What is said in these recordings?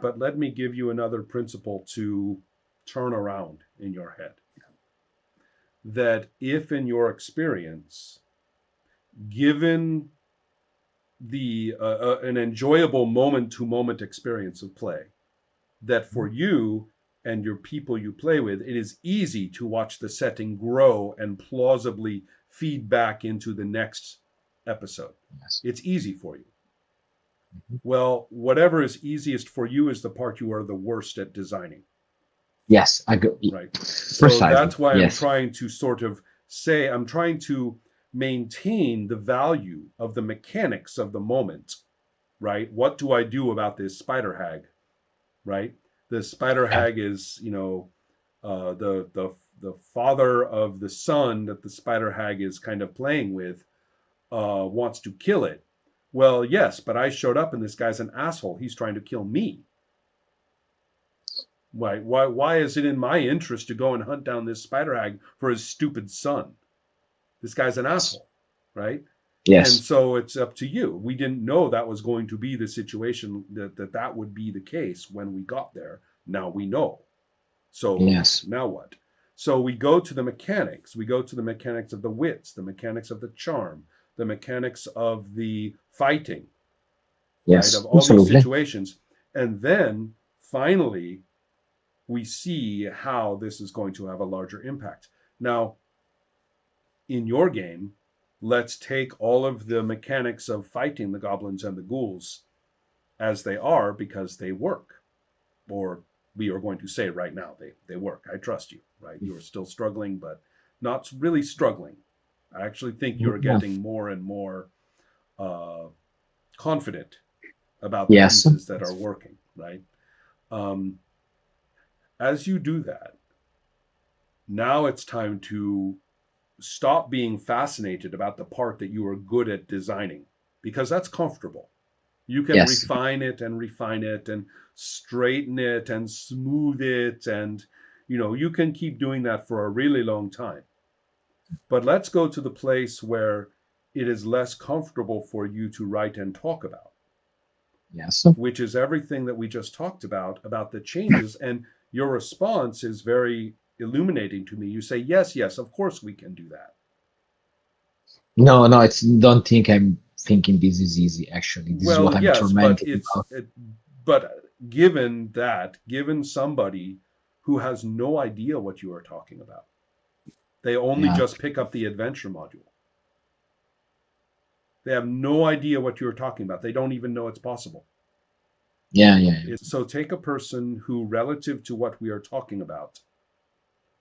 but let me give you another principle to turn around in your head. That if in your experience, given the an enjoyable moment to moment experience of play, that for you and your people you play with, it is easy to watch the setting grow and plausibly feed back into the next episode. Yes. It's easy for you. Well, whatever is easiest for you is the part you are the worst at designing. Yes, I go. Right. So Precisely. that's why I'm Yes. trying to sort of say, I'm trying to maintain the value of the mechanics of the moment, right? What do I do about this spider hag, right? The spider Yeah. hag is, the father of the son that the spider hag is kind of playing with, wants to kill it. Well, yes, but I showed up and this guy's an asshole. He's trying to kill me. Why is it in my interest to go and hunt down this spider hag for his stupid son? This guy's an asshole, right? Yes. And so it's up to you. We didn't know that was going to be the situation, that would be the case when we got there. Now we know. So Yes. now what? So we go to the mechanics. We go to the mechanics of the wits, the mechanics of the charm, the mechanics of the fighting, Yes. right? Of all Absolutely. these situations. And then finally, we see how this is going to have a larger impact. Now, in your game, let's take all of the mechanics of fighting the goblins and the ghouls as they are, because they work. Or we are going to say right now, they work. I trust you, right? You are still struggling, but not really struggling. I actually think you're getting more and more confident about the Yes. pieces that are working, right? As you do that, now it's time to stop being fascinated about the part that you are good at designing, because that's comfortable. You can Yes. refine it and straighten it and smooth it, and you can keep doing that for a really long time. But let's go to the place where it is less comfortable for you to write and talk about, Yes. which is everything that we just talked about the changes. And your response is very illuminating to me. You say, yes, of course we can do that. No, no, it's don't think I'm thinking this is easy. Actually, this is Well, what I'm yes, but tormented about. given somebody who has no idea what you are talking about, they only Yeah. just pick up the adventure module. They have no idea what you're talking about. They don't even know it's possible. Yeah. So take a person who, relative to what we are talking about,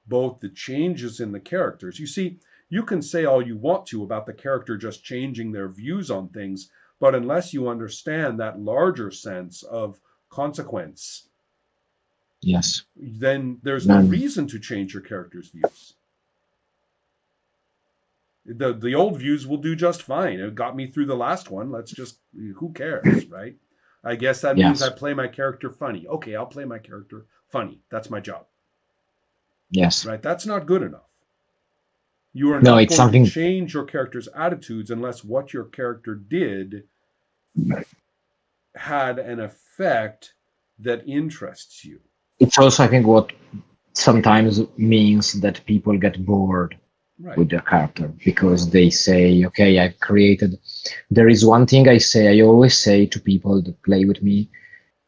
both the changes in the characters. You see, you can say all you want to about the character just changing their views on things, but unless you understand that larger sense of consequence, Yes. then there's no Then reason to change your character's views. The old views will do just fine. It got me through the last one. Who cares, right? I guess that means I yes. play my character funny. Okay, I'll play my character funny. That's my job, Yes. right? That's not good enough. You are No, not it's going to something. change your character's attitudes unless what your character did had an effect that interests you. It's also, I think, what sometimes means that people get bored Right. with their character because they say, okay, I've created. There is one thing I always say to people that play with me,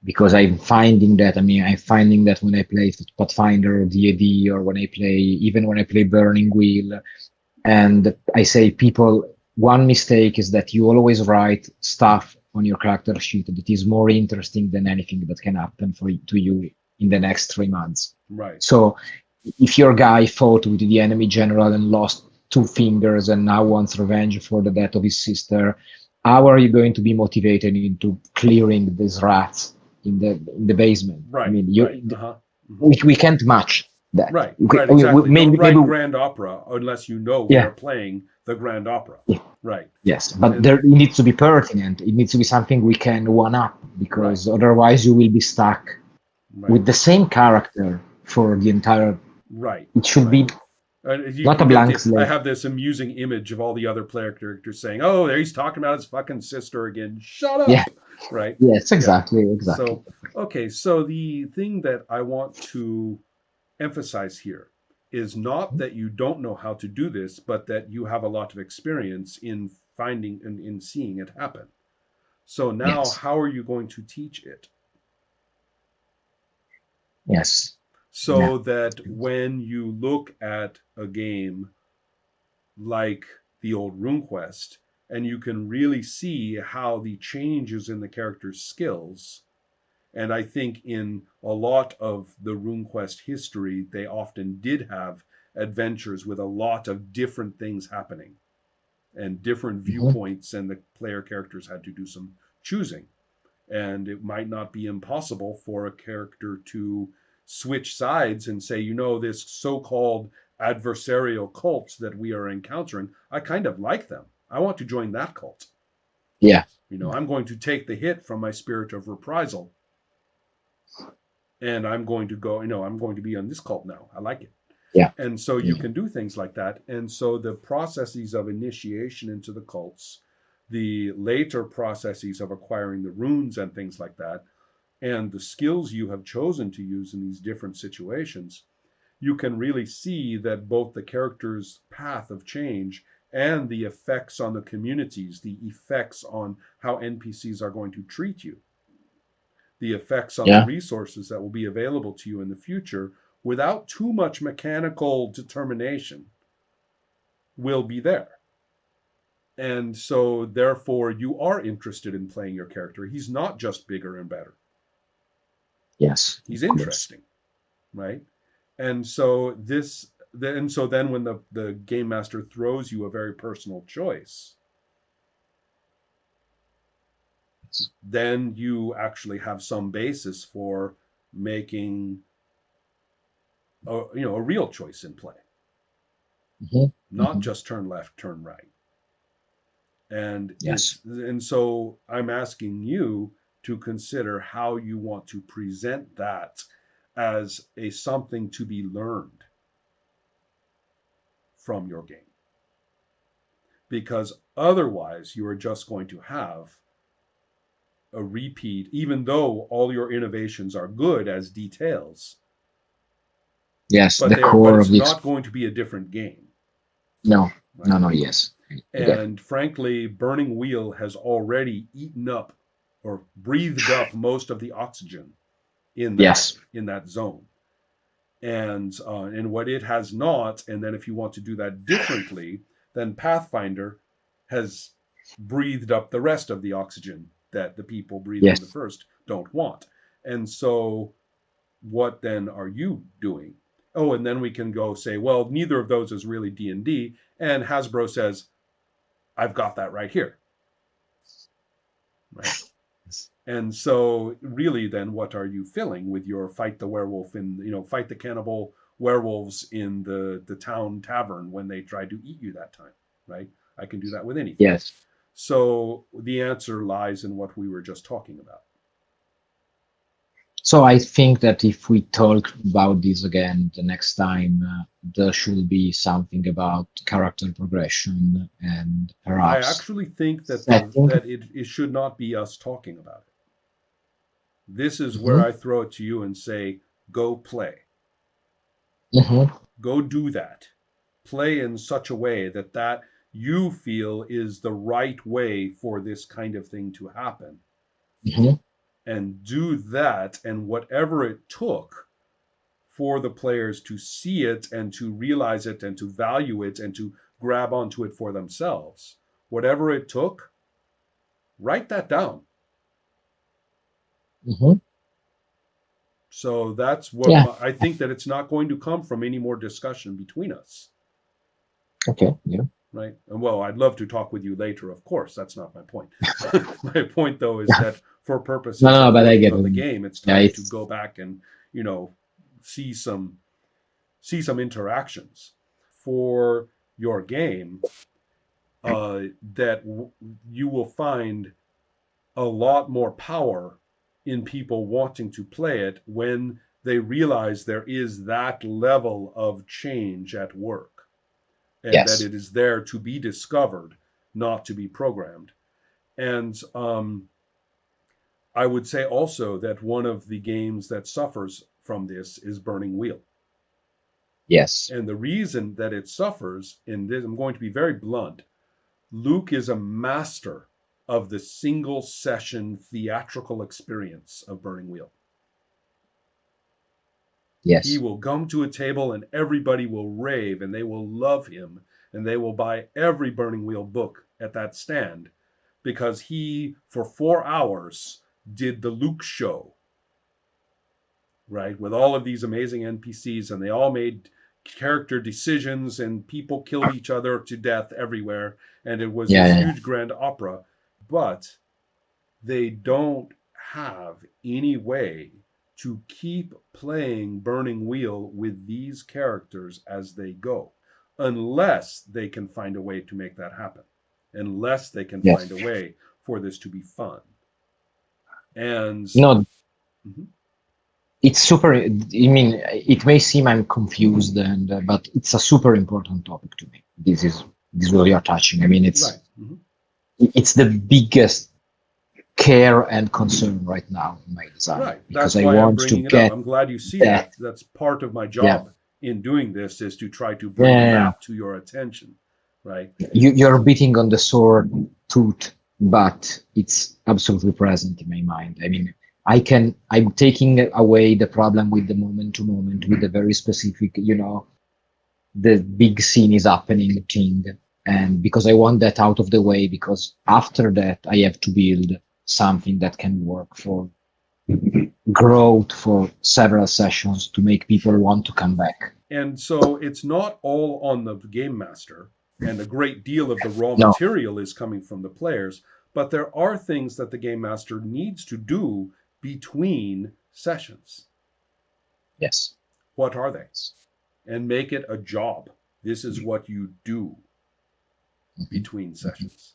because I'm finding that, when I play Pathfinder or D&D, or even when I play Burning Wheel, and I say people, one mistake is that you always write stuff on your character sheet that is more interesting than anything that can happen to you in the next 3 months. Right. So if your guy fought with the enemy general and lost 2 fingers and now wants revenge for the death of his sister, how are you going to be motivated into clearing these rats in the basement? Right. Right. Uh-huh. Mm-hmm. We can't match that. Right. Exactly. Don't write Maybe grand opera unless you know we yeah. are playing the grand opera. Yeah. Right. Yes, but it needs to be pertinent. It needs to be something we can one up, because otherwise you will be stuck with the same character for the entire. Right. It should be You Not a can get blank the. I slate. have this amusing image of all the other player characters saying, "Oh, there he's talking about his fucking sister again. Shut Yeah. up!" Right? Yes. Yeah. Exactly. Exactly. So okay. So the thing that I want to emphasize here is not that you don't know how to do this, but that you have a lot of experience in finding and in seeing it happen. So now, Yes. how are you going to teach it Yes. Yeah. so that when you look at a game like the old RuneQuest and you can really see how the changes in the character's skills, and I think in a lot of the RuneQuest history, they often did have adventures with a lot of different things happening and different Hmm. viewpoints, and the player characters had to do some choosing. And it might not be impossible for a character to switch sides and say, this so called adversarial cult that we are encountering, I kind of like them. I want to join that cult. Yeah. I'm going to take the hit from my spirit of reprisal and I'm going to go, I'm going to be on this cult now. I like it. Yeah. And so you Yeah. can do things like that. And so the processes of initiation into the cults, the later processes of acquiring the runes and things like that, and the skills you have chosen to use in these different situations, you can really see that both the character's path of change and the effects on the communities, the effects on how NPCs are going to treat you, the effects on the Yeah. resources that will be available to you in the future without too much mechanical determination will be there. And so, therefore, you are interested in playing your character. He's not just bigger and better, Yes. he's Of course. interesting, right? And so, then when the game master throws you a very personal choice, then you actually have some basis for making a real choice in play, Hmm. not Hmm. just turn left, turn right. Yes. And so I'm asking you to consider how you want to present that as a something to be learned from your game, because otherwise you are just going to have a repeat, even though all your innovations are good as details, Yes. but The they are but core it's of the not going to be a different game, no. No. right? No. Yes. I get it. And frankly, Burning Wheel has already eaten up or breathed up most of the oxygen in that Yes. in that zone. And what it has not, and then if you want to do that differently, then Pathfinder has breathed up the rest of the oxygen that the people breathing the Yes. first don't want. And so what then are you doing? Oh, and then we can go say, well, neither of those is really D&D, and Hasbro says, I've got that right here, right? And so, really, then, what are you filling with your fight the werewolf in, fight the cannibal werewolves in the town tavern when they try to eat you that time, right? I can do that with anything. Yes. So the answer lies in what we were just talking about. So I think that if we talk about this again the next time, there should be something about character progression and I perhaps actually think that setting. it should not be us talking about it. This is where Hmm. I throw it to you and say, go play, Hmm. go do that, play in such a way that you feel is the right way for this kind of thing to happen, Hmm. and do that, and whatever it took for the players to see it and to realize it and to value it and to grab onto it for themselves, whatever it took, write that down. Hmm. So that's Yeah. I think that it's not going to come from any more discussion between us, Okay. Yeah. right? And well, I'd love to talk with you later, of course. That's not my point. My point, though, is that for No, purposes no, no, of but I learning get of it. the game, it's Yeah, time to it's go back and you know see some interactions for your game, that you will find a lot more power in people wanting to play it when they realize there is that level of change at work, and that Yes. it is there to be discovered, not to be programmed. And I would say also that one of the games that suffers from this is Burning Wheel. Yes. And the reason that it suffers in this, I'm going to be very blunt. Luke is a master of the single session theatrical experience of Burning Wheel. He Yes. will come to a table and everybody will rave and they will love him and they will buy every Burning Wheel book at that stand because he, for 4 hours, did the Luke show, right? With all of these amazing NPCs, and they all made character decisions, and people killed each other to death everywhere, and it was Yeah. this Yeah. Yeah. huge grand opera. But they don't have any way to keep playing Burning Wheel with these characters as they go, unless they can find a way to make that happen, unless they can Yes. find a way for this to be fun. And No, mhm, it's super. I mean, it may seem I'm confused, and but it's a super important topic to me. This is what you're touching. I mean, right, mhm, it's the biggest care and concern right now in my design right. because That's I why I'm want to bringing it up. get I'm glad you see that. that. That's part of my Yeah. job in doing this is to try to Yeah. bring Yeah. Yeah. that to your attention, right? You're beating on the sore tooth, but it's absolutely present in my mind. I mean, I'm taking away the problem with the moment to moment, with the very specific, the big scene is happening thing. And because I want that out of the way, because after that, I have to build something that can work for growth for several sessions to make people Sure. want to come back. And so it's not all on the game master, and a great deal of the raw No, material is coming from the players, but there are things that the game master needs to do between sessions. yes. What are they? And make it a job. This is what you do Mhm. between Mhm. sessions.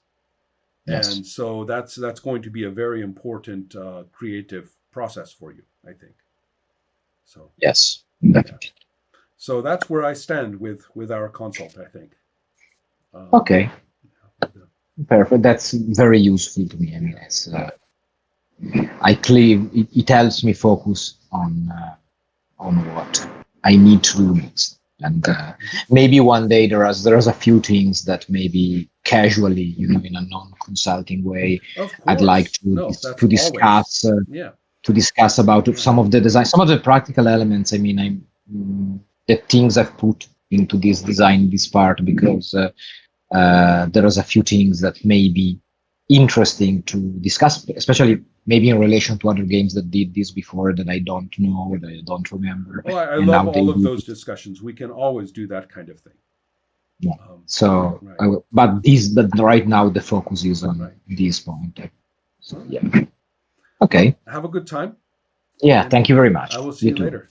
Yes. And so that's going to be a very important creative process for you, I think. So Yes. yeah, Definitely. so that's where I stand with our consult, I think. Um, Okay. Perfect. That's very useful to me. I mean, it helps me focus on what I need to do next. And maybe one day there's a few things that maybe casually, in a non-consulting way, of I'd like course, no, that's always yeah, to discuss about right, some of the design, some of the practical elements. I mean, the things I've put into this design, this part, because there is a few things that may be interesting to discuss, especially maybe in relation to other games that did this before that I don't know, that I don't remember, well, I and love how they all of did those it. discussions. We can always do that kind of thing. Yeah. um, So, right, but right now the focus is on right, this point. all So, right. yeah. Well, Okay. have a good time, Yeah. and Thank you very I much. will see You you too. later.